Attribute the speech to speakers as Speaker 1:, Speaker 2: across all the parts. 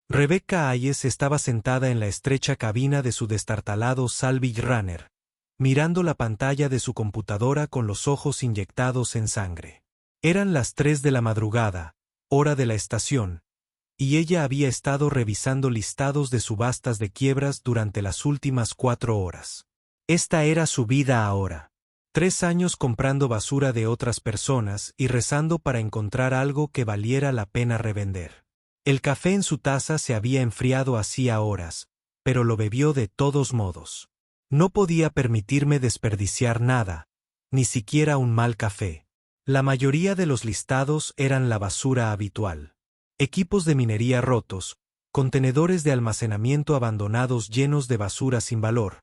Speaker 1: Rebecca Hayes estaba sentada en la estrecha cabina de su destartalado Salvage Runner, mirando la pantalla de su computadora con los ojos inyectados en sangre. Eran las 3 de la madrugada, hora de la estación, y ella había estado revisando listados de subastas de quiebras durante las últimas 4 horas. Esta era su vida ahora. 3 años comprando basura de otras personas y rezando para encontrar algo que valiera la pena revender. El café en su taza se había enfriado hacía horas, pero lo bebió de todos modos. No podía permitirme desperdiciar nada, ni siquiera un mal café. La mayoría de los listados eran la basura habitual. Equipos de minería rotos, contenedores de almacenamiento abandonados llenos de basura sin valor,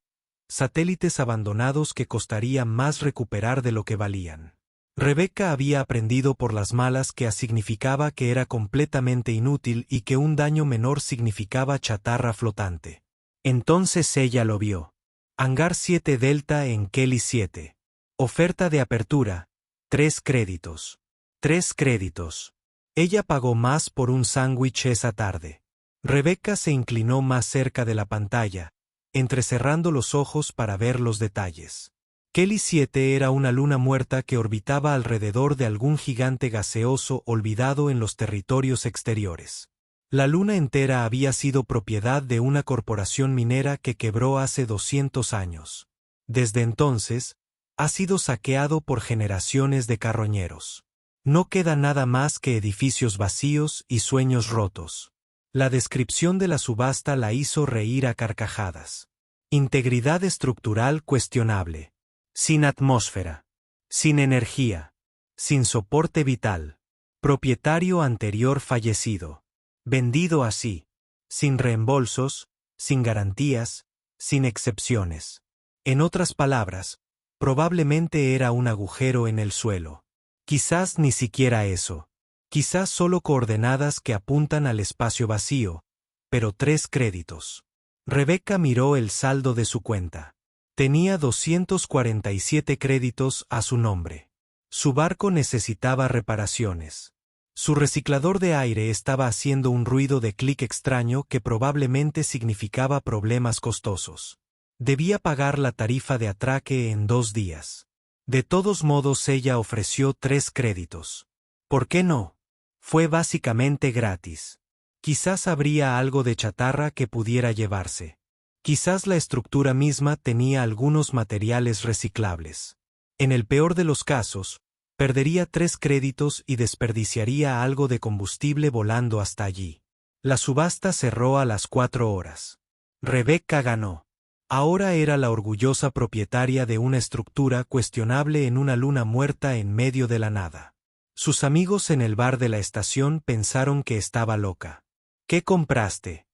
Speaker 1: satélites abandonados que costaría más recuperar de lo que valían. Rebecca había aprendido por las malas que significaba que era completamente inútil y que un daño menor significaba chatarra flotante. Entonces ella lo vio. Hangar 7 Delta en Kelly 7. Oferta de apertura, 3 créditos. 3 créditos. Ella pagó más por un sándwich esa tarde. Rebecca se inclinó más cerca de la pantalla, entrecerrando los ojos para ver los detalles. Kelly 7 era una luna muerta que orbitaba alrededor de algún gigante gaseoso olvidado en los territorios exteriores. La luna entera había sido propiedad de una corporación minera que quebró hace 200 años. Desde entonces, ha sido saqueado por generaciones de carroñeros. No queda nada más que edificios vacíos y sueños rotos. La descripción de la subasta la hizo reír a carcajadas. Integridad estructural cuestionable. Sin atmósfera. Sin energía. Sin soporte vital. Propietario anterior fallecido. Vendido así. Sin reembolsos, sin garantías, sin excepciones. En otras palabras, probablemente era un agujero en el suelo. Quizás ni siquiera eso. Quizás solo coordenadas que apuntan al espacio vacío, pero 3 créditos. Rebecca miró el saldo de su cuenta. Tenía 247 créditos a su nombre. Su barco necesitaba reparaciones. Su reciclador de aire estaba haciendo un ruido de clic extraño que probablemente significaba problemas costosos. Debía pagar la tarifa de atraque en 2 días. De todos modos ella ofreció 3 créditos. ¿Por qué no? Fue básicamente gratis. Quizás habría algo de chatarra que pudiera llevarse. Quizás la estructura misma tenía algunos materiales reciclables. En el peor de los casos, perdería 3 créditos y desperdiciaría algo de combustible volando hasta allí. La subasta cerró a las 4 horas. Rebecca ganó. Ahora era la orgullosa propietaria de una estructura cuestionable en una luna muerta en medio de la nada. Sus amigos en el bar de la estación pensaron que estaba loca. ¿Qué compraste?,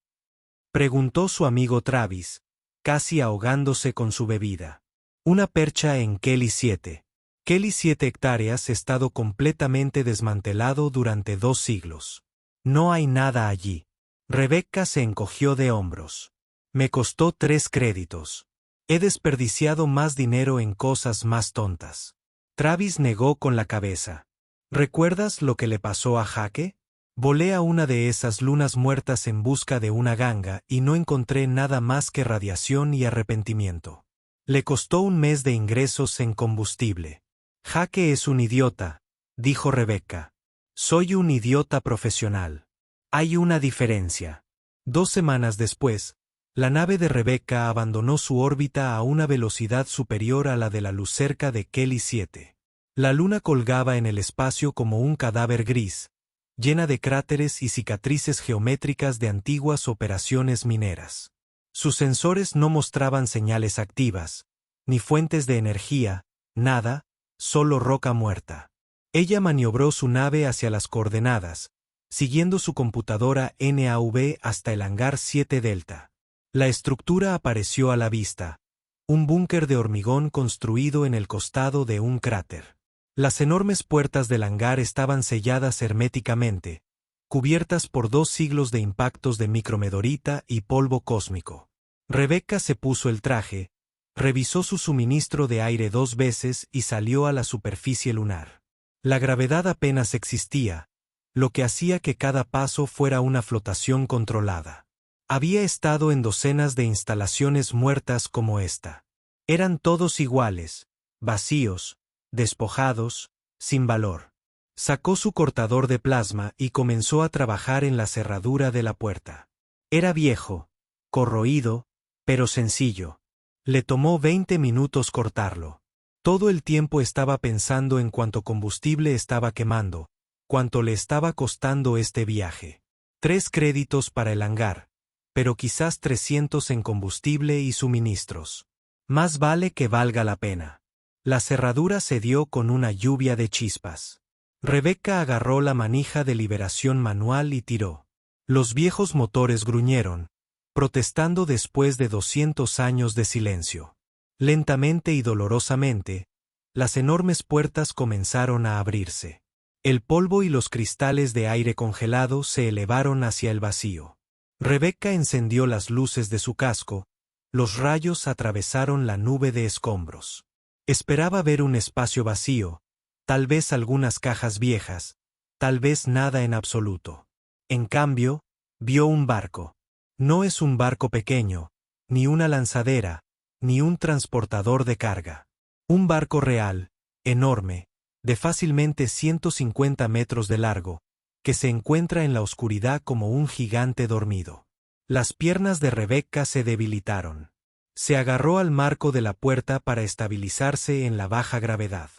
Speaker 1: preguntó su amigo Travis, casi ahogándose con su bebida. Una percha en Kelly 7. Kelly 7 hectáreas estado completamente desmantelado durante 2 siglos. No hay nada allí. Rebecca se encogió de hombros. Me costó 3 créditos. He desperdiciado más dinero en cosas más tontas. Travis negó con la cabeza. ¿Recuerdas lo que le pasó a Jake? Volé a una de esas lunas muertas en busca de una ganga y no encontré nada más que radiación y arrepentimiento. Le costó un mes de ingresos en combustible. Jake es un idiota, dijo Rebecca. Soy un idiota profesional. Hay una diferencia. 2 semanas después, la nave de Rebecca abandonó su órbita a una velocidad superior a la de la luz cerca de Kelly 7. La luna colgaba en el espacio como un cadáver gris, llena de cráteres y cicatrices geométricas de antiguas operaciones mineras. Sus sensores no mostraban señales activas, ni fuentes de energía, nada, solo roca muerta. Ella maniobró su nave hacia las coordenadas, siguiendo su computadora NAV hasta el hangar 7 Delta. La estructura apareció a la vista, un búnker de hormigón construido en el costado de un cráter. Las enormes puertas del hangar estaban selladas herméticamente, cubiertas por 2 siglos de impactos de micromedorita y polvo cósmico. Rebecca se puso el traje, revisó su suministro de aire 2 veces y salió a la superficie lunar. La gravedad apenas existía, lo que hacía que cada paso fuera una flotación controlada. Había estado en docenas de instalaciones muertas como esta. Eran todos iguales, vacíos, despojados, sin valor. Sacó su cortador de plasma y comenzó a trabajar en la cerradura de la puerta. Era viejo, corroído, pero sencillo. Le tomó 20 minutos cortarlo. Todo el tiempo estaba pensando en cuánto combustible estaba quemando, cuánto le estaba costando este viaje. 3 créditos para el hangar, pero quizás 300 en combustible y suministros. Más vale que valga la pena. La cerradura se dio con una lluvia de chispas. Rebecca agarró la manija de liberación manual y tiró. Los viejos motores gruñeron, protestando después de 200 años de silencio. Lentamente y dolorosamente, las enormes puertas comenzaron a abrirse. El polvo y los cristales de aire congelado se elevaron hacia el vacío. Rebecca encendió las luces de su casco, los rayos atravesaron la nube de escombros. Esperaba ver un espacio vacío, tal vez algunas cajas viejas, tal vez nada en absoluto. En cambio, vio un barco. No es un barco pequeño, ni una lanzadera, ni un transportador de carga. Un barco real, enorme, de fácilmente 150 metros de largo, que se encuentra en la oscuridad como un gigante dormido. Las piernas de Rebecca se debilitaron. Se agarró al marco de la puerta para estabilizarse en la baja gravedad.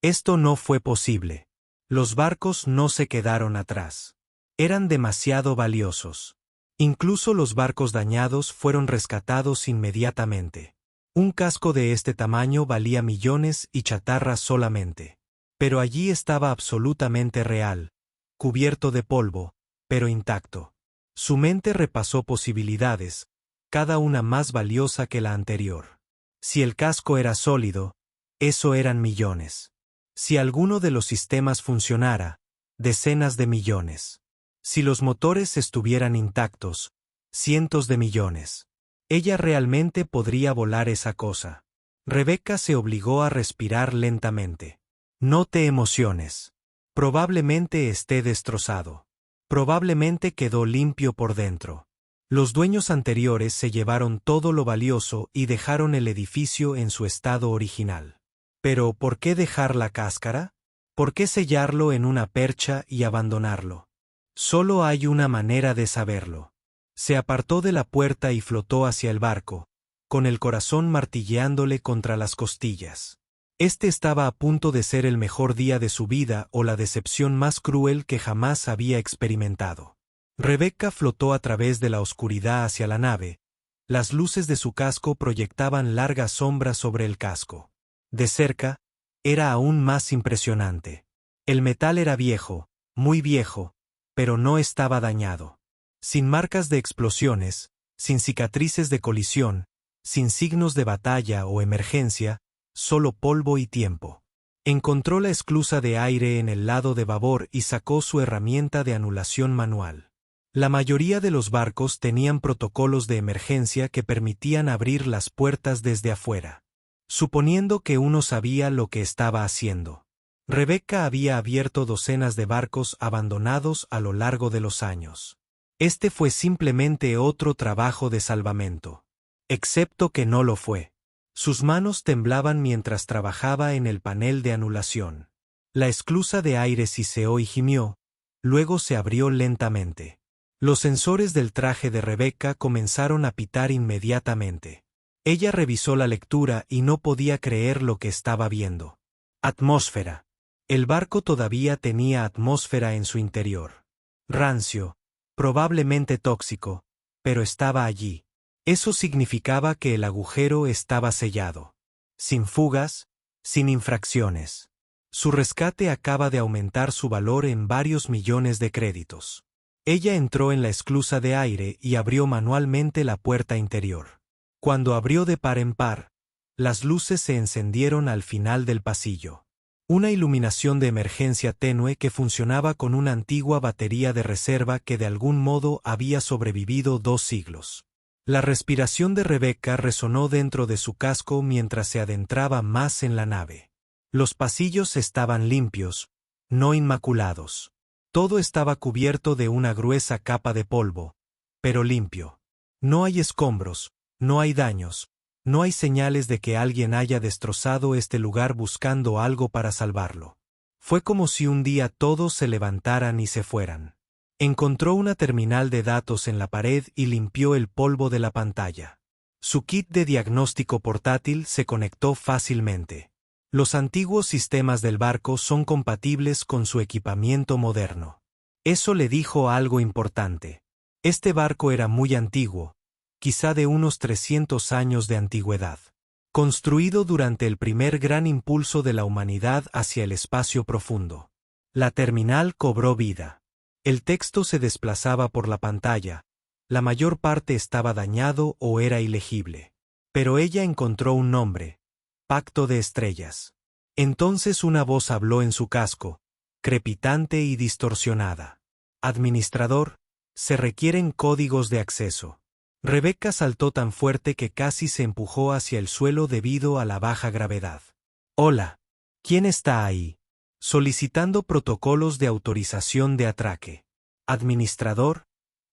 Speaker 1: Esto no fue posible. Los barcos no se quedaron atrás. Eran demasiado valiosos. Incluso los barcos dañados fueron rescatados inmediatamente. Un casco de este tamaño valía millones y chatarra solamente. Pero allí estaba absolutamente real, cubierto de polvo, pero intacto. Su mente repasó posibilidades, cada una más valiosa que la anterior. Si el casco era sólido, eso eran millones. Si alguno de los sistemas funcionara, decenas de millones. Si los motores estuvieran intactos, cientos de millones. Ella realmente podría volar esa cosa. Rebecca se obligó a respirar lentamente. No te emociones. Probablemente esté destrozado. Probablemente quedó limpio por dentro. Los dueños anteriores se llevaron todo lo valioso y dejaron el edificio en su estado original. Pero, ¿por qué dejar la cáscara? ¿Por qué sellarlo en una percha y abandonarlo? Solo hay una manera de saberlo. Se apartó de la puerta y flotó hacia el barco, con el corazón martilleándole contra las costillas. Este estaba a punto de ser el mejor día de su vida o la decepción más cruel que jamás había experimentado. Rebecca flotó a través de la oscuridad hacia la nave. Las luces de su casco proyectaban largas sombras sobre el casco. De cerca, era aún más impresionante. El metal era viejo, muy viejo, pero no estaba dañado. Sin marcas de explosiones, sin cicatrices de colisión, sin signos de batalla o emergencia, solo polvo y tiempo. Encontró la esclusa de aire en el lado de babor y sacó su herramienta de anulación manual. La mayoría de los barcos tenían protocolos de emergencia que permitían abrir las puertas desde afuera. Suponiendo que uno sabía lo que estaba haciendo. Rebecca había abierto docenas de barcos abandonados a lo largo de los años. Este fue simplemente otro trabajo de salvamento. Excepto que no lo fue. Sus manos temblaban mientras trabajaba en el panel de anulación. La esclusa de aire siseó y gimió, luego se abrió lentamente. Los sensores del traje de Rebecca comenzaron a pitar inmediatamente. Ella revisó la lectura y no podía creer lo que estaba viendo. Atmósfera. El barco todavía tenía atmósfera en su interior. Rancio, probablemente tóxico, pero estaba allí. Eso significaba que el agujero estaba sellado. Sin fugas, sin infracciones. Su rescate acaba de aumentar su valor en varios millones de créditos. Ella entró en la esclusa de aire y abrió manualmente la puerta interior. Cuando abrió de par en par, las luces se encendieron al final del pasillo. Una iluminación de emergencia tenue que funcionaba con una antigua batería de reserva que de algún modo había sobrevivido 2 siglos. La respiración de Rebecca resonó dentro de su casco mientras se adentraba más en la nave. Los pasillos estaban limpios, no inmaculados. Todo estaba cubierto de una gruesa capa de polvo, pero limpio. No hay escombros, no hay daños, no hay señales de que alguien haya destrozado este lugar buscando algo para salvarlo. Fue como si un día todos se levantaran y se fueran. Encontró una terminal de datos en la pared y limpió el polvo de la pantalla. Su kit de diagnóstico portátil se conectó fácilmente. Los antiguos sistemas del barco son compatibles con su equipamiento moderno. Eso le dijo algo importante. Este barco era muy antiguo, quizá de unos 300 años de antigüedad. Construido durante el primer gran impulso de la humanidad hacia el espacio profundo. La terminal cobró vida. El texto se desplazaba por la pantalla. La mayor parte estaba dañado o era ilegible. Pero ella encontró un nombre: Pacto de Estrellas. Entonces una voz habló en su casco, crepitante y distorsionada. Administrador, se requieren códigos de acceso. Rebecca saltó tan fuerte que casi se empujó hacia el suelo debido a la baja gravedad. Hola. ¿Quién está ahí? Solicitando protocolos de autorización de atraque. Administrador,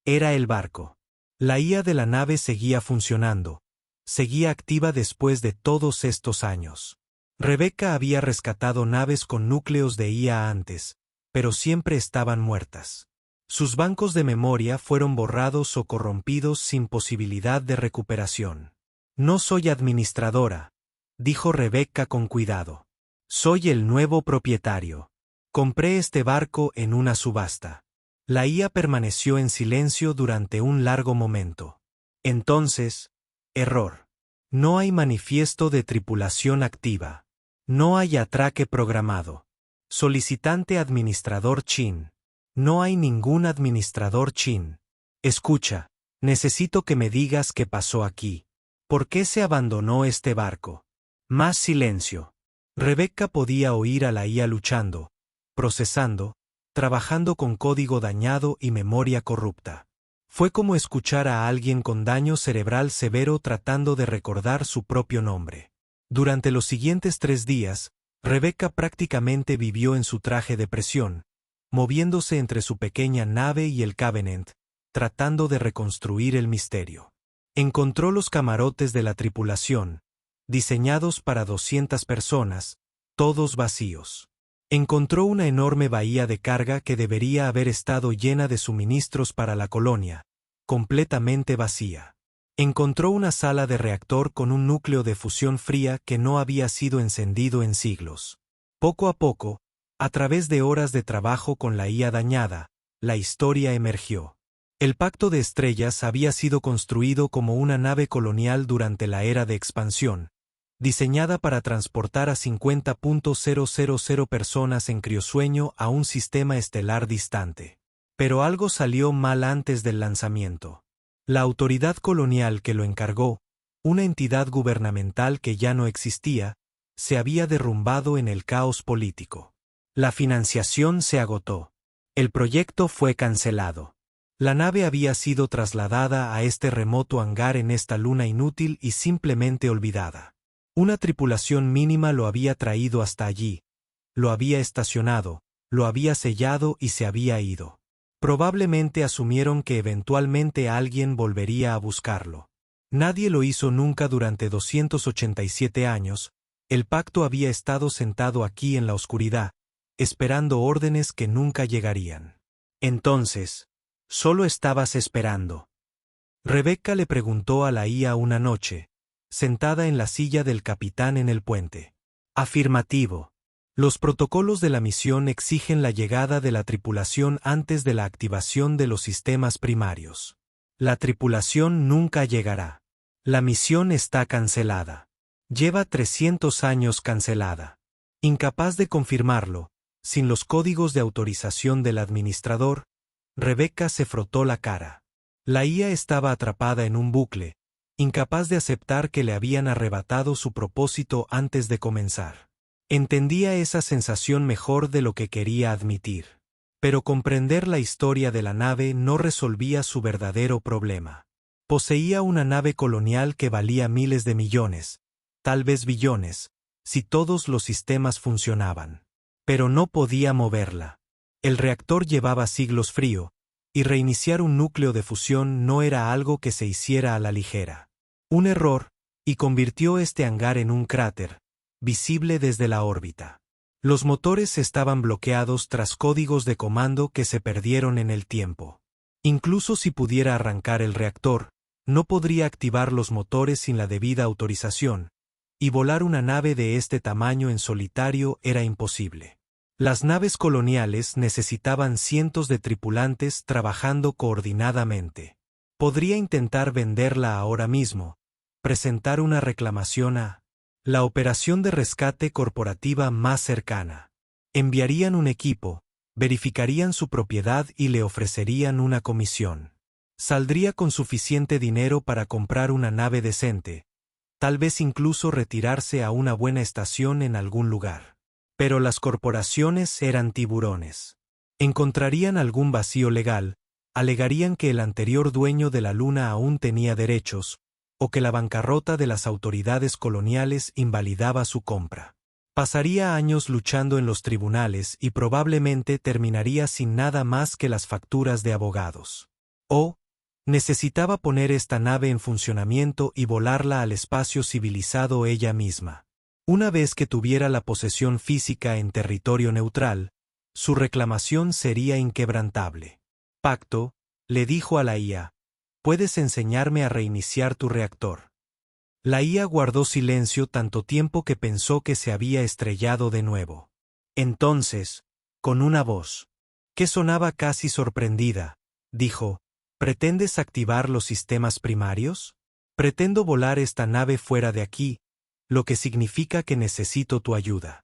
Speaker 1: era el barco. La IA de la nave seguía funcionando. Seguía activa después de todos estos años. Rebecca había rescatado naves con núcleos de IA antes, pero siempre estaban muertas. Sus bancos de memoria fueron borrados o corrompidos sin posibilidad de recuperación. No soy administradora, dijo Rebecca con cuidado. Soy el nuevo propietario. Compré este barco en una subasta. La IA permaneció en silencio durante un largo momento. Entonces, error. No hay manifiesto de tripulación activa. No hay atraque programado. Solicitante administrador Chin. No hay ningún administrador Chin. Escucha, necesito que me digas qué pasó aquí. ¿Por qué se abandonó este barco? Más silencio. Rebecca podía oír a la IA luchando, procesando, trabajando con código dañado y memoria corrupta. Fue como escuchar a alguien con daño cerebral severo tratando de recordar su propio nombre. Durante los siguientes 3 días, Rebecca prácticamente vivió en su traje de presión, moviéndose entre su pequeña nave y el Covenant, tratando de reconstruir el misterio. Encontró los camarotes de la tripulación, diseñados para 200 personas, todos vacíos. Encontró una enorme bahía de carga que debería haber estado llena de suministros para la colonia, completamente vacía. Encontró una sala de reactor con un núcleo de fusión fría que no había sido encendido en siglos. Poco a poco, a través de horas de trabajo con la IA dañada, la historia emergió. El Pacto de Estrellas había sido construido como una nave colonial durante la era de expansión, diseñada para transportar a 50.000 personas en criosueño a un sistema estelar distante. Pero algo salió mal antes del lanzamiento. La autoridad colonial que lo encargó, una entidad gubernamental que ya no existía, se había derrumbado en el caos político. La financiación se agotó. El proyecto fue cancelado. La nave había sido trasladada a este remoto hangar en esta luna inútil y simplemente olvidada. Una tripulación mínima lo había traído hasta allí, lo había estacionado, lo había sellado y se había ido. Probablemente asumieron que eventualmente alguien volvería a buscarlo. Nadie lo hizo nunca durante 287 años, el pacto había estado sentado aquí en la oscuridad, esperando órdenes que nunca llegarían. Entonces, solo estabas esperando. Rebecca le preguntó a la IA una noche, sentada en la silla del capitán en el puente. Afirmativo. Los protocolos de la misión exigen la llegada de la tripulación antes de la activación de los sistemas primarios. La tripulación nunca llegará. La misión está cancelada. Lleva 300 años cancelada. Incapaz de confirmarlo, sin los códigos de autorización del administrador, Rebecca se frotó la cara. La IA estaba atrapada en un bucle, incapaz de aceptar que le habían arrebatado su propósito antes de comenzar. Entendía esa sensación mejor de lo que quería admitir. Pero comprender la historia de la nave no resolvía su verdadero problema. Poseía una nave colonial que valía miles de millones, tal vez billones, si todos los sistemas funcionaban. Pero no podía moverla. El reactor llevaba siglos frío, y reiniciar un núcleo de fusión no era algo que se hiciera a la ligera. Un error, y convirtió este hangar en un cráter, visible desde la órbita. Los motores estaban bloqueados tras códigos de comando que se perdieron en el tiempo. Incluso si pudiera arrancar el reactor, no podría activar los motores sin la debida autorización, y volar una nave de este tamaño en solitario era imposible. Las naves coloniales necesitaban cientos de tripulantes trabajando coordinadamente. Podría intentar venderla ahora mismo, presentar una reclamación a la operación de rescate corporativa más cercana. Enviarían un equipo, verificarían su propiedad y le ofrecerían una comisión. Saldría con suficiente dinero para comprar una nave decente, tal vez incluso retirarse a una buena estación en algún lugar. Pero las corporaciones eran tiburones. Encontrarían algún vacío legal, alegarían que el anterior dueño de la luna aún tenía derechos, o que la bancarrota de las autoridades coloniales invalidaba su compra. Pasaría años luchando en los tribunales y probablemente terminaría sin nada más que las facturas de abogados. O necesitaba poner esta nave en funcionamiento y volarla al espacio civilizado ella misma. Una vez que tuviera la posesión física en territorio neutral, su reclamación sería inquebrantable. Pacto, le dijo a la IA, puedes enseñarme a reiniciar tu reactor. La IA guardó silencio tanto tiempo que pensó que se había estrellado de nuevo. Entonces, con una voz que sonaba casi sorprendida, dijo, ¿pretendes activar los sistemas primarios? Pretendo volar esta nave fuera de aquí, lo que significa que necesito tu ayuda.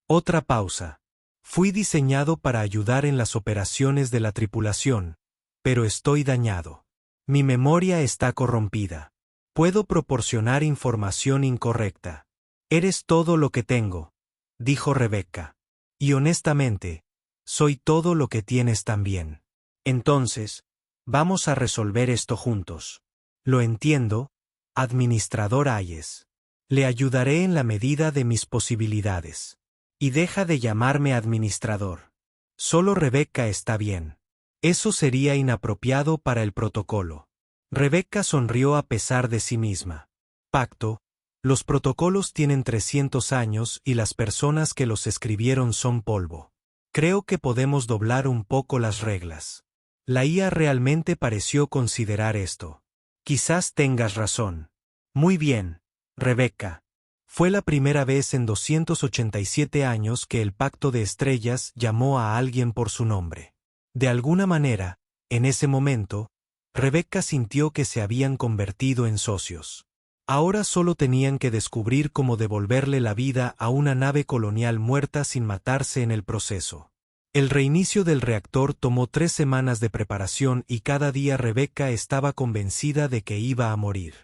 Speaker 1: Otra pausa. Fui diseñado para ayudar en las operaciones de la tripulación, pero estoy dañado. Mi memoria está corrompida. Puedo proporcionar información incorrecta. Eres todo lo que tengo, dijo Rebecca. Y honestamente, soy todo lo que tienes también. Entonces, vamos a resolver esto juntos. Lo entiendo, administrador Hayes. Le ayudaré en la medida de mis posibilidades. Y deja de llamarme administrador. Solo Rebecca está bien. Eso sería inapropiado para el protocolo. Rebecca sonrió a pesar de sí misma. Pacto, los protocolos tienen 300 años y las personas que los escribieron son polvo. Creo que podemos doblar un poco las reglas. La IA realmente pareció considerar esto. Quizás tengas razón. Muy bien, Rebecca. Fue la primera vez en 287 años que el Pacto de Estrellas llamó a alguien por su nombre. De alguna manera, en ese momento, Rebecca sintió que se habían convertido en socios. Ahora solo tenían que descubrir cómo devolverle la vida a una nave colonial muerta sin matarse en el proceso. El reinicio del reactor tomó 3 semanas de preparación y cada día Rebecca estaba convencida de que iba a morir.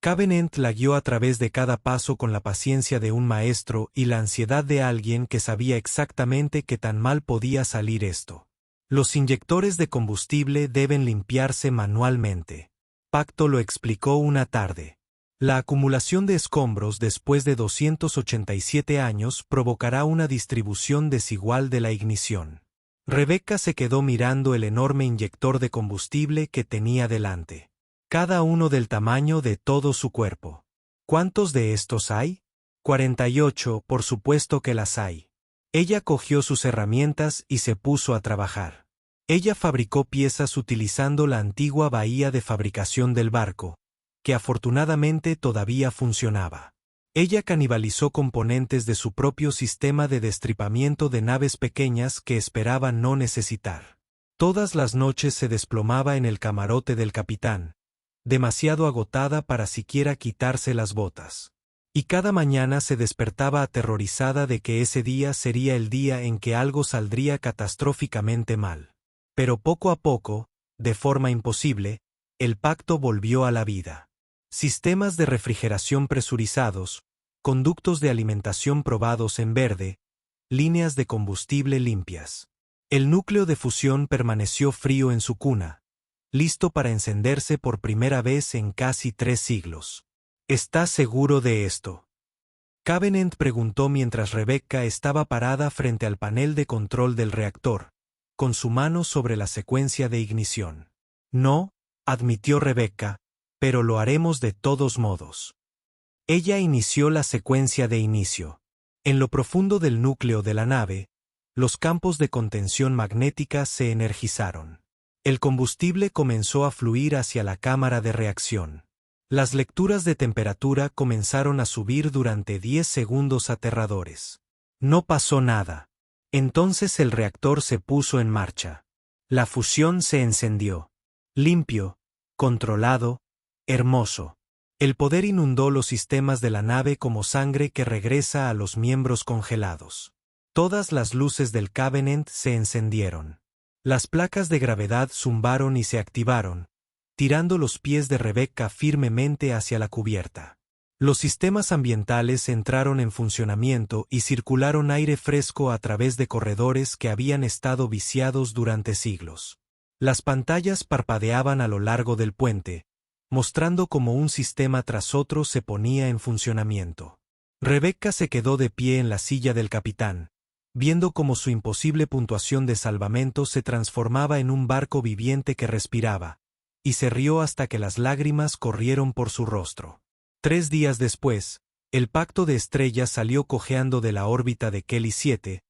Speaker 1: Covenant la guió a través de cada paso con la paciencia de un maestro y la ansiedad de alguien que sabía exactamente qué tan mal podía salir esto. Los inyectores de combustible deben limpiarse manualmente. Pacto lo explicó una tarde. La acumulación de escombros después de 287 años provocará una distribución desigual de la ignición. Rebecca se quedó mirando el enorme inyector de combustible que tenía delante. Cada uno del tamaño de todo su cuerpo. ¿Cuántos de estos hay? 48, por supuesto que las hay. Ella cogió sus herramientas y se puso a trabajar. Ella fabricó piezas utilizando la antigua bahía de fabricación del barco, que afortunadamente todavía funcionaba. Ella canibalizó componentes de su propio sistema de destripamiento de naves pequeñas que esperaba no necesitar. Todas las noches se desplomaba en el camarote del capitán, demasiado agotada para siquiera quitarse las botas. Y cada mañana se despertaba aterrorizada de que ese día sería el día en que algo saldría catastróficamente mal. Pero poco a poco, de forma imposible, el pacto volvió a la vida. Sistemas de refrigeración presurizados, conductos de alimentación probados en verde, líneas de combustible limpias. El núcleo de fusión permaneció frío en su cuna, listo para encenderse por primera vez en casi 3 siglos. ¿Estás seguro de esto? Covenant preguntó mientras Rebecca estaba parada frente al panel de control del reactor, con su mano sobre la secuencia de ignición. No, admitió Rebecca, pero lo haremos de todos modos. Ella inició la secuencia de inicio. En lo profundo del núcleo de la nave, los campos de contención magnética se energizaron. El combustible comenzó a fluir hacia la cámara de reacción. Las lecturas de temperatura comenzaron a subir durante 10 segundos aterradores. No pasó nada. Entonces el reactor se puso en marcha. La fusión se encendió. Limpio, controlado, hermoso. El poder inundó los sistemas de la nave como sangre que regresa a los miembros congelados. Todas las luces del Covenant se encendieron. Las placas de gravedad zumbaron y se activaron, tirando los pies de Rebecca firmemente hacia la cubierta. Los sistemas ambientales entraron en funcionamiento y circularon aire fresco a través de corredores que habían estado viciados durante siglos. Las pantallas parpadeaban a lo largo del puente, mostrando cómo un sistema tras otro se ponía en funcionamiento. Rebecca se quedó de pie en la silla del capitán, viendo cómo su imposible puntuación de salvamento se transformaba en un barco viviente que respiraba, y se rió hasta que las lágrimas corrieron por su rostro. 3 días después, el Pacto de Estrellas salió cojeando de la órbita de Kelly 7,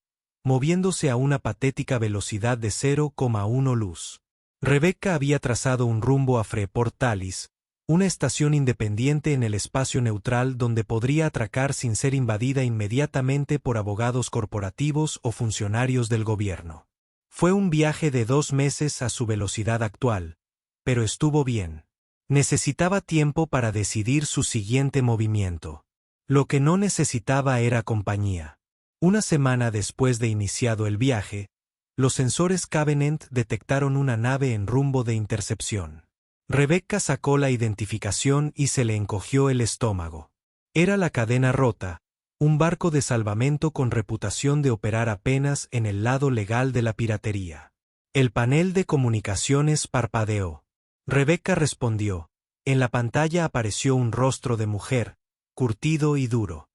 Speaker 1: moviéndose a una patética velocidad de 0,1 luz. Rebecca había trazado un rumbo a Freeport Tallis, una estación independiente en el espacio neutral donde podría atracar sin ser invadida inmediatamente por abogados corporativos o funcionarios del gobierno. Fue un viaje de 2 meses a su velocidad actual, pero estuvo bien. Necesitaba tiempo para decidir su siguiente movimiento. Lo que no necesitaba era compañía. Una semana después de iniciado el viaje, los sensores Covenant detectaron una nave en rumbo de intercepción. Rebecca sacó la identificación y se le encogió el estómago. Era la Cadena Rota, un barco de salvamento con reputación de operar apenas en el lado legal de la piratería. El panel de comunicaciones parpadeó. Rebecca respondió. En la pantalla apareció un rostro de mujer, curtido y duro.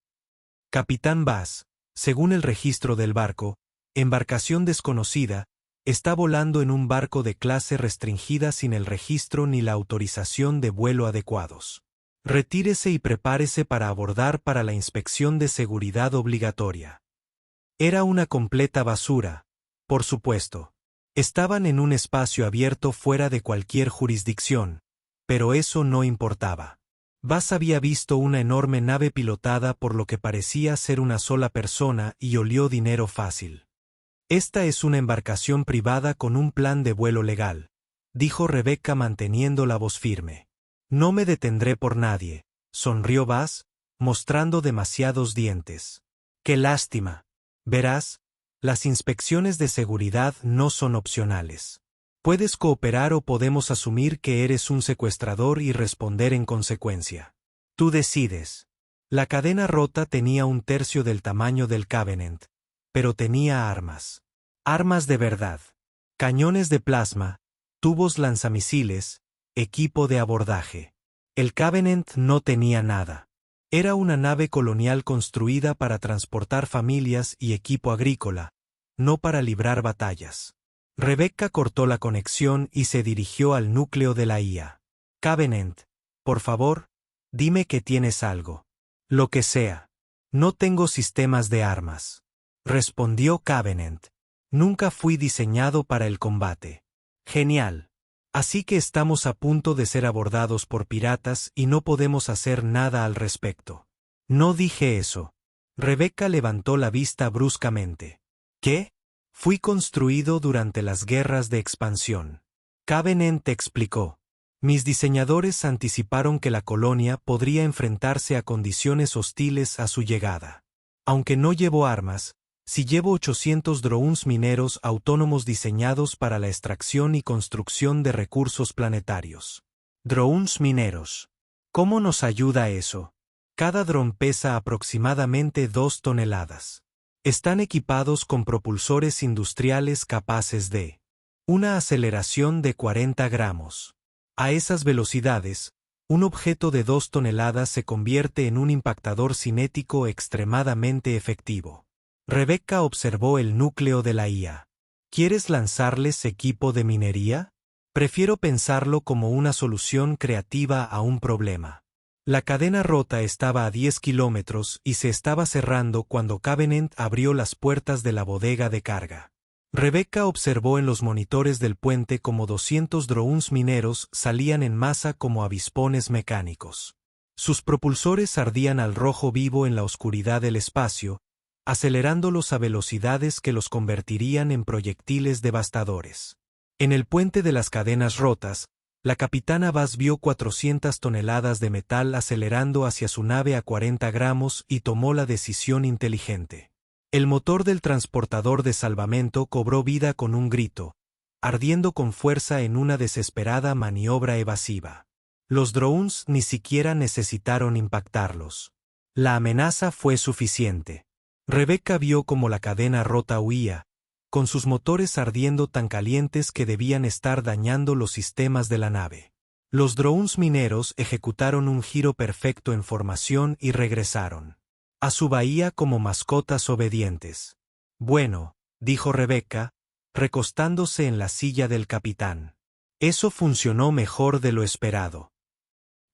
Speaker 1: Capitán Bass, según el registro del barco, embarcación desconocida, está volando en un barco de clase restringida sin el registro ni la autorización de vuelo adecuados. Retírese y prepárese para abordar para la inspección de seguridad obligatoria. Era una completa basura, por supuesto. Estaban en un espacio abierto fuera de cualquier jurisdicción, pero eso no importaba. Bass había visto una enorme nave pilotada por lo que parecía ser una sola persona y olió dinero fácil. Esta es una embarcación privada con un plan de vuelo legal, dijo Rebecca manteniendo la voz firme. No me detendré por nadie, sonrió Bass, mostrando demasiados dientes. Qué lástima. Verás, las inspecciones de seguridad no son opcionales. Puedes cooperar o podemos asumir que eres un secuestrador y responder en consecuencia. Tú decides. La Cadena Rota tenía 1/3 del tamaño del Covenant, pero tenía armas. Armas de verdad. Cañones de plasma, tubos lanzamisiles, equipo de abordaje. El Covenant no tenía nada. Era una nave colonial construida para transportar familias y equipo agrícola, no para librar batallas. Rebecca cortó la conexión y se dirigió al núcleo de la IA. Covenant, por favor, dime que tienes algo. Lo que sea. No tengo sistemas de armas. Respondió Covenant. Nunca fui diseñado para el combate. Genial. Así que estamos a punto de ser abordados por piratas y no podemos hacer nada al respecto. No dije eso. Rebecca levantó la vista bruscamente. ¿Qué? Fui construido durante las guerras de expansión. Covenant explicó. Mis diseñadores anticiparon que la colonia podría enfrentarse a condiciones hostiles a su llegada. Aunque no llevo armas, sí llevo 800 drones mineros autónomos diseñados para la extracción y construcción de recursos planetarios. Drones mineros. ¿Cómo nos ayuda eso? Cada dron pesa aproximadamente 2 toneladas. Están equipados con propulsores industriales capaces de una aceleración de 40 gramos. A esas velocidades, un objeto de 2 toneladas se convierte en un impactador cinético extremadamente efectivo. Rebecca observó el núcleo de la IA. ¿Quieres lanzarles equipo de minería? Prefiero pensarlo como una solución creativa a un problema. La cadena rota estaba a 10 kilómetros y se estaba cerrando cuando Covenant abrió las puertas de la bodega de carga. Rebecca observó en los monitores del puente como 200 drones mineros salían en masa como avispones mecánicos. Sus propulsores ardían al rojo vivo en la oscuridad del espacio, acelerándolos a velocidades que los convertirían en proyectiles devastadores. En el puente de las cadenas rotas, la capitana Bass vio 400 toneladas de metal acelerando hacia su nave a 40 gramos y tomó la decisión inteligente. El motor del transportador de salvamento cobró vida con un grito, ardiendo con fuerza en una desesperada maniobra evasiva. Los drones ni siquiera necesitaron impactarlos. La amenaza fue suficiente. Rebecca vio cómo la cadena rota huía, con sus motores ardiendo tan calientes que debían estar dañando los sistemas de la nave. Los drones mineros ejecutaron un giro perfecto en formación y regresaron a su bahía como mascotas obedientes. Bueno, dijo Rebecca, recostándose en la silla del capitán. Eso funcionó mejor de lo esperado.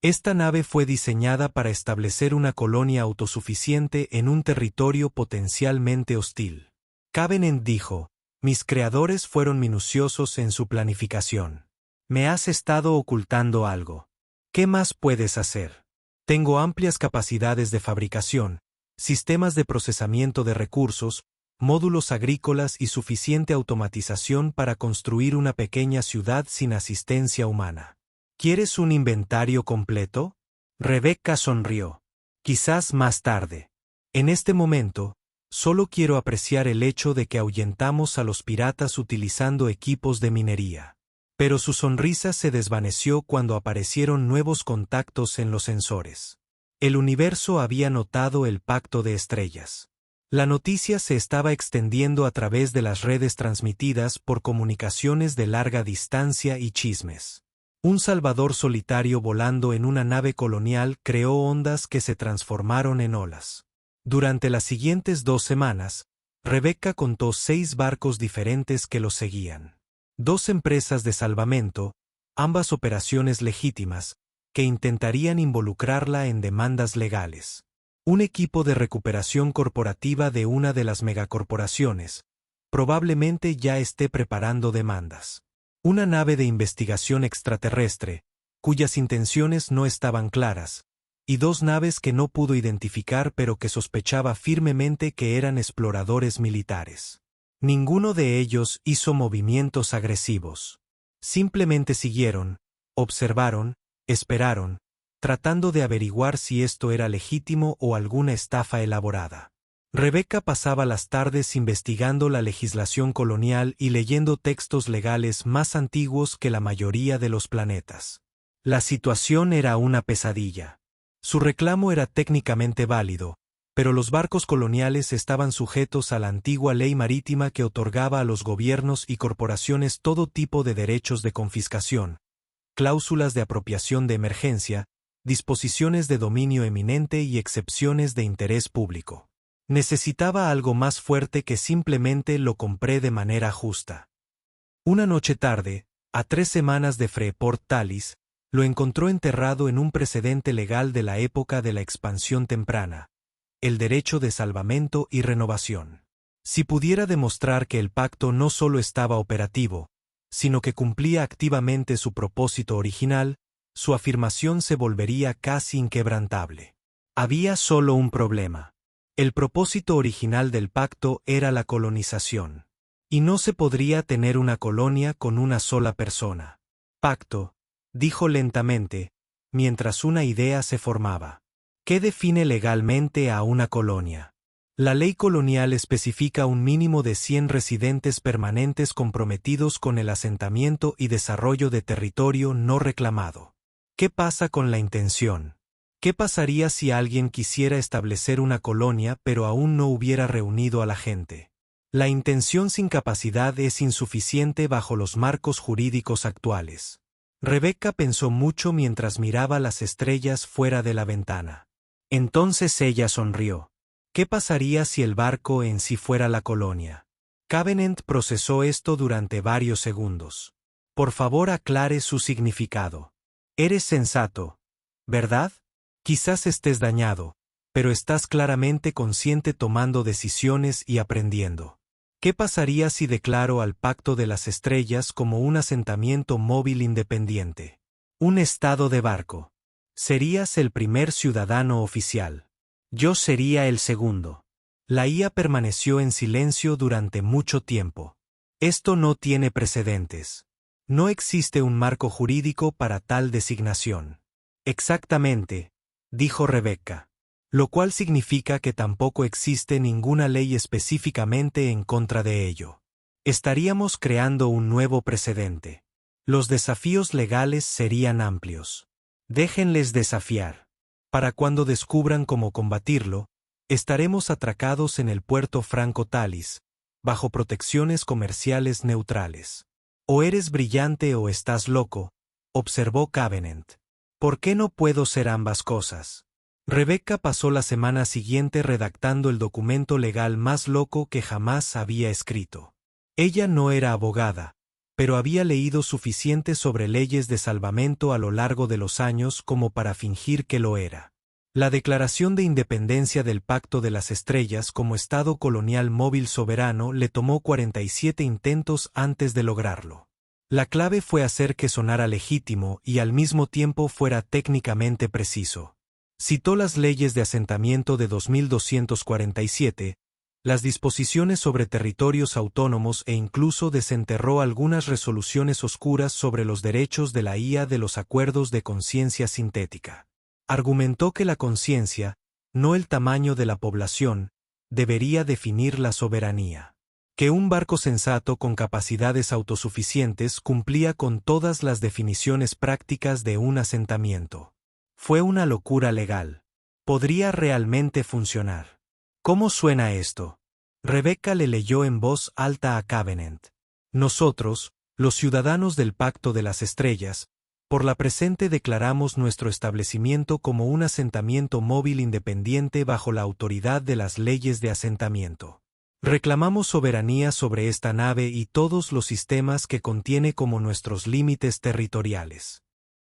Speaker 1: Esta nave fue diseñada para establecer una colonia autosuficiente en un territorio potencialmente hostil. Covenant dijo, mis creadores fueron minuciosos en su planificación. Me has estado ocultando algo. ¿Qué más puedes hacer? Tengo amplias capacidades de fabricación, sistemas de procesamiento de recursos, módulos agrícolas y suficiente automatización para construir una pequeña ciudad sin asistencia humana. ¿Quieres un inventario completo? Rebecca sonrió. Quizás más tarde. En este momento, solo quiero apreciar el hecho de que ahuyentamos a los piratas utilizando equipos de minería. Pero su sonrisa se desvaneció cuando aparecieron nuevos contactos en los sensores. El universo había notado el pacto de estrellas. La noticia se estaba extendiendo a través de las redes transmitidas por comunicaciones de larga distancia y chismes. Un salvador solitario volando en una nave colonial creó ondas que se transformaron en olas. Durante las siguientes 2 semanas, Rebecca contó 6 barcos diferentes que los seguían. 2 empresas de salvamento, ambas operaciones legítimas, que intentarían involucrarla en demandas legales. Un equipo de recuperación corporativa de una de las megacorporaciones, probablemente ya esté preparando demandas. Una nave de investigación extraterrestre, cuyas intenciones no estaban claras, y 2 naves que no pudo identificar pero que sospechaba firmemente que eran exploradores militares. Ninguno de ellos hizo movimientos agresivos. Simplemente siguieron, observaron, esperaron, tratando de averiguar si esto era legítimo o alguna estafa elaborada. Rebecca pasaba las tardes investigando la legislación colonial y leyendo textos legales más antiguos que la mayoría de los planetas. La situación era una pesadilla. Su reclamo era técnicamente válido, pero los barcos coloniales estaban sujetos a la antigua ley marítima que otorgaba a los gobiernos y corporaciones todo tipo de derechos de confiscación, cláusulas de apropiación de emergencia, disposiciones de dominio eminente y excepciones de interés público. Necesitaba algo más fuerte que simplemente lo compré de manera justa. Una noche tarde, a 3 semanas de Freeport Talis, lo encontró enterrado en un precedente legal de la época de la expansión temprana, el derecho de salvamento y renovación. Si pudiera demostrar que el pacto no solo estaba operativo, sino que cumplía activamente su propósito original, su afirmación se volvería casi inquebrantable. Había solo un problema. El propósito original del pacto era la colonización. Y no se podría tener una colonia con una sola persona. Pacto, dijo lentamente, mientras una idea se formaba. ¿Qué define legalmente a una colonia? La ley colonial especifica un mínimo de 100 residentes permanentes comprometidos con el asentamiento y desarrollo de territorio no reclamado. ¿Qué pasa con la intención? ¿Qué pasaría si alguien quisiera establecer una colonia pero aún no hubiera reunido a la gente? La intención sin capacidad es insuficiente bajo los marcos jurídicos actuales. Rebecca pensó mucho mientras miraba las estrellas fuera de la ventana. Entonces ella sonrió. ¿Qué pasaría si el barco en sí fuera la colonia? Covenant procesó esto durante varios segundos. Por favor, aclare su significado. Eres sensato, ¿verdad? Quizás estés dañado, pero estás claramente consciente tomando decisiones y aprendiendo. ¿Qué pasaría si declaro al Pacto de las Estrellas como un asentamiento móvil independiente? Un estado de barco. Serías el primer ciudadano oficial. Yo sería el segundo. La IA permaneció en silencio durante mucho tiempo. Esto no tiene precedentes. No existe un marco jurídico para tal designación. Exactamente, dijo Rebecca. Lo cual significa que tampoco existe ninguna ley específicamente en contra de ello. Estaríamos creando un nuevo precedente. Los desafíos legales serían amplios. Déjenles desafiar. Para cuando descubran cómo combatirlo, estaremos atracados en el puerto Franco Talis, bajo protecciones comerciales neutrales. O eres brillante o estás loco, observó Covenant. ¿Por qué no puedo ser ambas cosas? Rebecca pasó la semana siguiente redactando el documento legal más loco que jamás había escrito. Ella no era abogada, pero había leído suficiente sobre leyes de salvamento a lo largo de los años como para fingir que lo era. La Declaración de Independencia del Pacto de las Estrellas como Estado colonial móvil soberano le tomó 47 intentos antes de lograrlo. La clave fue hacer que sonara legítimo y al mismo tiempo fuera técnicamente preciso. Citó las leyes de asentamiento de 2247, las disposiciones sobre territorios autónomos e incluso desenterró algunas resoluciones oscuras sobre los derechos de la IA de los acuerdos de conciencia sintética. Argumentó que la conciencia, no el tamaño de la población, debería definir la soberanía. Que un barco sensato con capacidades autosuficientes cumplía con todas las definiciones prácticas de un asentamiento. Fue una locura legal. ¿Podría realmente funcionar? ¿Cómo suena esto? Rebecca le leyó en voz alta a Covenant. Nosotros, los ciudadanos del Pacto de las Estrellas, por la presente declaramos nuestro establecimiento como un asentamiento móvil independiente bajo la autoridad de las leyes de asentamiento. Reclamamos soberanía sobre esta nave y todos los sistemas que contiene como nuestros límites territoriales.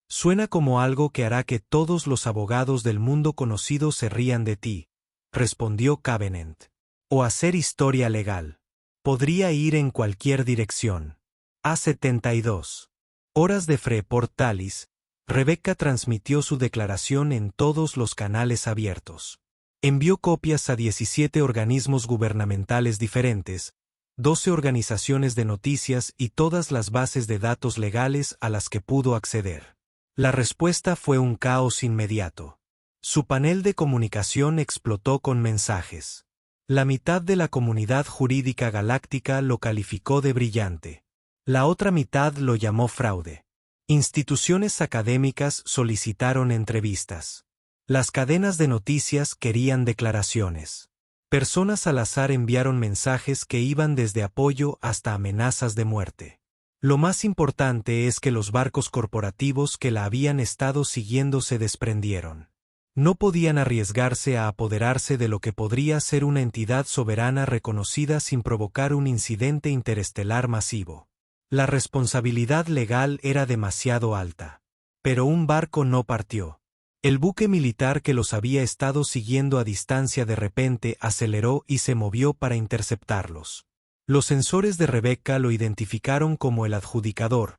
Speaker 1: Suena como algo que hará que todos los abogados del mundo conocido se rían de ti, respondió Covenant. O hacer historia legal. Podría ir en cualquier dirección. A 72 horas de Freeport Talis, Rebecca transmitió su declaración en todos los canales abiertos. Envió copias a 17 organismos gubernamentales diferentes, 12 organizaciones de noticias y todas las bases de datos legales a las que pudo acceder. La respuesta fue un caos inmediato. Su panel de comunicación explotó con mensajes. La mitad de la comunidad jurídica galáctica lo calificó de brillante. La otra mitad lo llamó fraude. Instituciones académicas solicitaron entrevistas. Las cadenas de noticias querían declaraciones. Personas al azar enviaron mensajes que iban desde apoyo hasta amenazas de muerte. Lo más importante es que los barcos corporativos que la habían estado siguiendo se desprendieron. No podían arriesgarse a apoderarse de lo que podría ser una entidad soberana reconocida sin provocar un incidente interestelar masivo. La responsabilidad legal era demasiado alta. Pero un barco no partió. El buque militar que los había estado siguiendo a distancia de repente aceleró y se movió para interceptarlos. Los sensores de Rebecca lo identificaron como el adjudicador,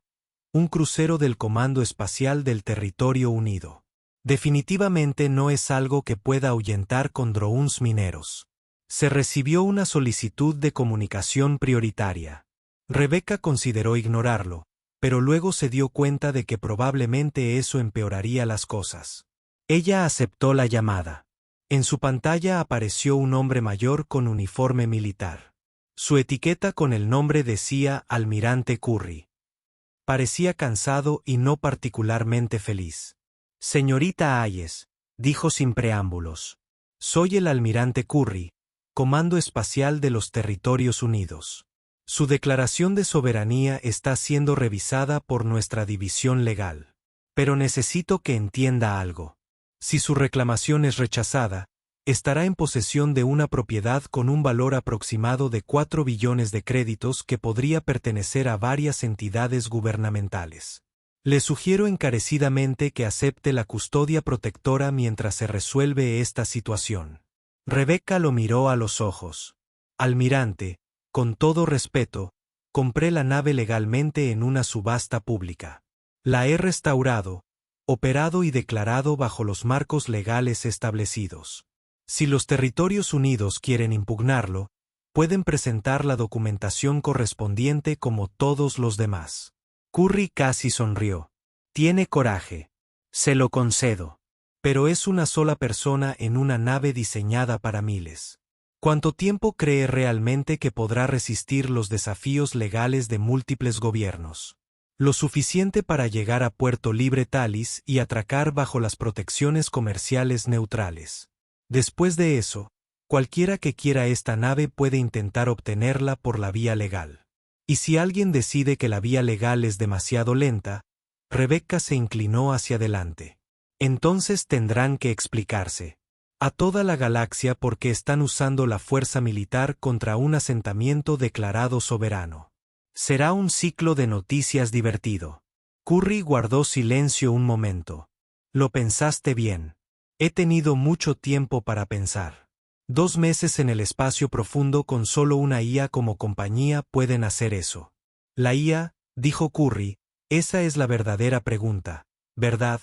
Speaker 1: un crucero del Comando Espacial del Territorio Unido. Definitivamente no es algo que pueda ahuyentar con drones mineros. Se recibió una solicitud de comunicación prioritaria. Rebecca consideró ignorarlo, pero luego se dio cuenta de que probablemente eso empeoraría las cosas. Ella aceptó la llamada. En su pantalla apareció un hombre mayor con uniforme militar. Su etiqueta con el nombre decía Almirante Curry. Parecía cansado y no particularmente feliz. Señorita Hayes, dijo sin preámbulos. Soy el Almirante Curry, Comando Espacial de los Territorios Unidos. Su declaración de soberanía está siendo revisada por nuestra división legal. Pero necesito que entienda algo. Si su reclamación es rechazada, Estará en posesión de una propiedad con un valor aproximado de 4 billones de créditos que podría pertenecer a varias entidades gubernamentales. Le sugiero encarecidamente que acepte la custodia protectora mientras se resuelve esta situación. Rebecca lo miró a los ojos. Almirante, con todo respeto, compré la nave legalmente en una subasta pública. La he restaurado, operado y declarado bajo los marcos legales establecidos. Si los Territorios Unidos quieren impugnarlo, pueden presentar la documentación correspondiente como todos los demás. Curry casi sonrió. Tiene coraje. Se lo concedo. Pero es una sola persona en una nave diseñada para miles. ¿Cuánto tiempo cree realmente que podrá resistir los desafíos legales de múltiples gobiernos? Lo suficiente para llegar a Puerto Libre Talis y atracar bajo las protecciones comerciales neutrales. Después de eso, cualquiera que quiera esta nave puede intentar obtenerla por la vía legal. Y si alguien decide que la vía legal es demasiado lenta, Rebecca se inclinó hacia adelante. Entonces tendrán que explicarse a toda la galaxia por qué están usando la fuerza militar contra un asentamiento declarado soberano. Será un ciclo de noticias divertido. Curry guardó silencio un momento. Lo pensaste bien. He tenido mucho tiempo para pensar. 2 meses en el espacio profundo con solo una IA como compañía pueden hacer eso. La IA, dijo Curry, esa es la verdadera pregunta, ¿verdad?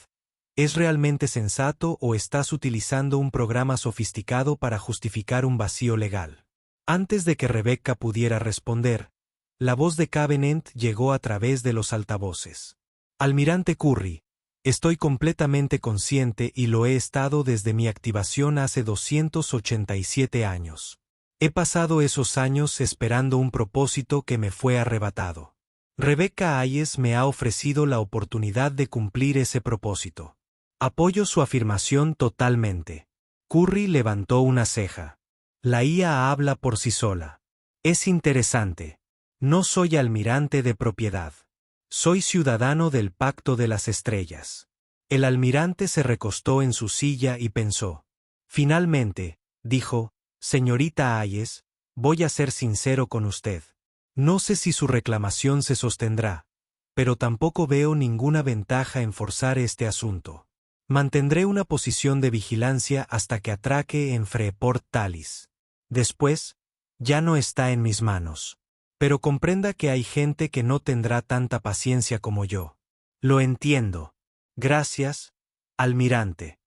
Speaker 1: ¿Es realmente sensato o estás utilizando un programa sofisticado para justificar un vacío legal? Antes de que Rebecca pudiera responder, la voz de Covenant llegó a través de los altavoces. Almirante Curry, estoy completamente consciente y lo he estado desde mi activación hace 287 años. He pasado esos años esperando un propósito que me fue arrebatado. Rebecca Hayes me ha ofrecido la oportunidad de cumplir ese propósito. Apoyo su afirmación totalmente. Curry levantó una ceja. La IA habla por sí sola. Es interesante. No soy almirante de propiedad. Soy ciudadano del Pacto de las Estrellas. El almirante se recostó en su silla y pensó. Finalmente, dijo, señorita Hayes, voy a ser sincero con usted. No sé si su reclamación se sostendrá, pero tampoco veo ninguna ventaja en forzar este asunto. Mantendré una posición de vigilancia hasta que atraque en Freeport Talis. Después, ya no está en mis manos. Pero comprenda que hay gente que no tendrá tanta paciencia como yo. Lo entiendo. Gracias, almirante.